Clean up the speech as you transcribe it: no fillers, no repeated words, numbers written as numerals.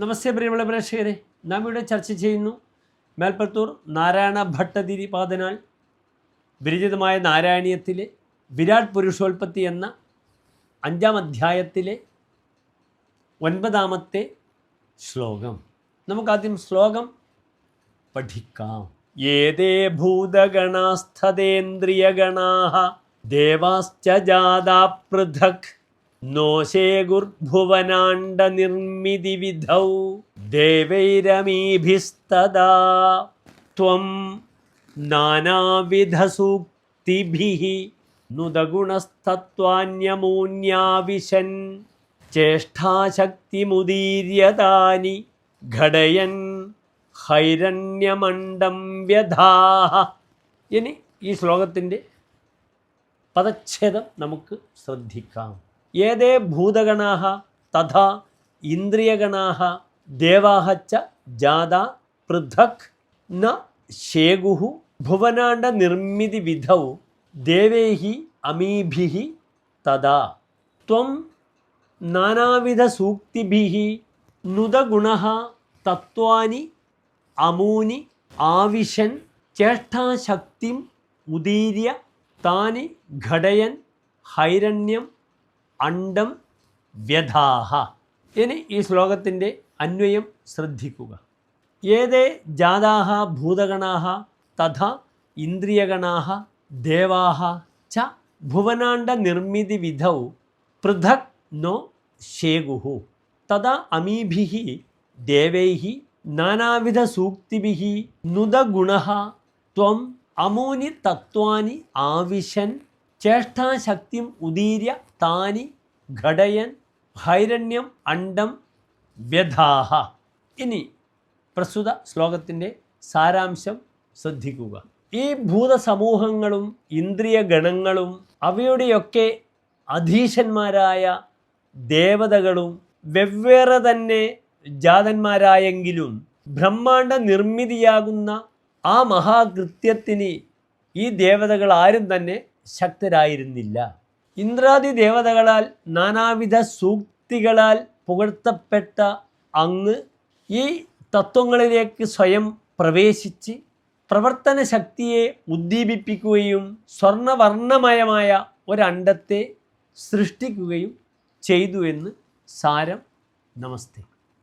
നമസ്തേ പ്രിയമുള്ള പ്രേക്ഷകരെ, നാം ഇവിടെ ചർച്ച ചെയ്യുന്നു മേൽപ്പത്തൂർ നാരായണ ഭട്ടതിരിപാദനാൽ വിരചിതമായ നാരായണീയത്തിലെ വിരാട് പുരുഷോൽപത്തി എന്ന 5-ാം അധ്യായത്തിലെ 9-ാമത്തെ ശ്ലോകം. നമുക്കാദ്യം ശ്ലോകം പഠിക്കാം. ഏതേ ഭൂതഗണാസ്ഥതേന്ദ്രിയഗണാഃ ദേവാശ്ച ജാതാ പൃഥക് നോശേഗുർഭുവനാണ്ഡനിർമ്മിതിവിധൗ ദേവൈരമീഭിസ്തദാ ത്വം നാനാവിധസൂക്തിഭിഃ നുദഗുണസ്തത്വാന്യമൂന്യാവിശൻ ചേഷ്ടാശക്തിമുദീര്യതാനി ഘടയൻ ഹൈരണ്യമണ്ഡം വ്യഥാഃ. ഇനി ഈ ശ്ലോകത്തിൻ്റെ പദച്ഛേദം നമുക്ക് ശ്രദ്ധിക്കാം. ഏതേ ഭൂതഗണാഃ തഥാ ഇന്ദ്രിയഗണാഃ ദേവാഃ ച ജാതാ പൃഥക് ന ശേഗുഃ ഭുവനാണ്ഡനിർമ്മിതിവിധൗ ദേവൈഃ അമീഭിഃ തദാ ത്വം നാനാവിധസൂക്തിഭിഃ നുദഗുണഃ തത്വാനി അമൂനി ആവിശൻ ചേഷ്ടാശക്തിം ഉദീര്യ താനി ഘടയൻ ഹൈരണ്യം അണ്ഡം വ്യഥാഃ. ഇനി ഈ ശ്ലോകത്തിൻ്റെ അന്വയം ശ്രദ്ധിക്കുക. ഏതേ ജാതാഃ ഭൂതഗണാഃ തഥാ ഇന്ദ്രിയഗണാഃ ദേവാഃ ച ഭുവനാണ്ഡനിർമ്മിതിവിധൗ പൃഥക് നോ ശേഗുഃ തദാ അമീഭിഃ ദേവൈഃ നാനാവിധസൂക്തിഭിഃ നുദഗുണഃ ത്വം അമൂനി തത്വാനി ആവിശൻ ചേഷ്ടാശക്തിം ഉദീര്യ താനി ഘടയൻ ഹൈരണ്യം അണ്ഡം വ്യഥാഃ. ഇനി പ്രസ്തുത ശ്ലോകത്തിൻ്റെ സാരാംശം ശ്രദ്ധിക്കുക. ഈ ഭൂതസമൂഹങ്ങളും ഇന്ദ്രിയ ഗണങ്ങളും അവയുടെയൊക്കെ അധീശന്മാരായ ദേവതകളും വെവ്വേറെ തന്നെ ജാതന്മാരായെങ്കിലും ബ്രഹ്മാണ്ഡ നിർമ്മിതിയാകുന്ന ആ മഹാകൃത്യത്തിന് ഈ ദേവതകൾ ആരും തന്നെ ശക്തരായിരുന്നില്ല. ഇന്ദ്രാദി ദേവതകളാൽ നാനാവിധ സൂക്തികളാൽ പുകഴ്ത്തപ്പെട്ട അങ്ങ് ഈ തത്വങ്ങളിലേക്ക് സ്വയം പ്രവേശിച്ച് പ്രവർത്തന ശക്തിയെ ഉദ്ദീപിപ്പിക്കുകയും സ്വർണവർണ്ണമയമായ ഒരണ്ഡത്തെ സൃഷ്ടിക്കുകയും ചെയ്തു എന്ന് സാരം. നമസ്തേ.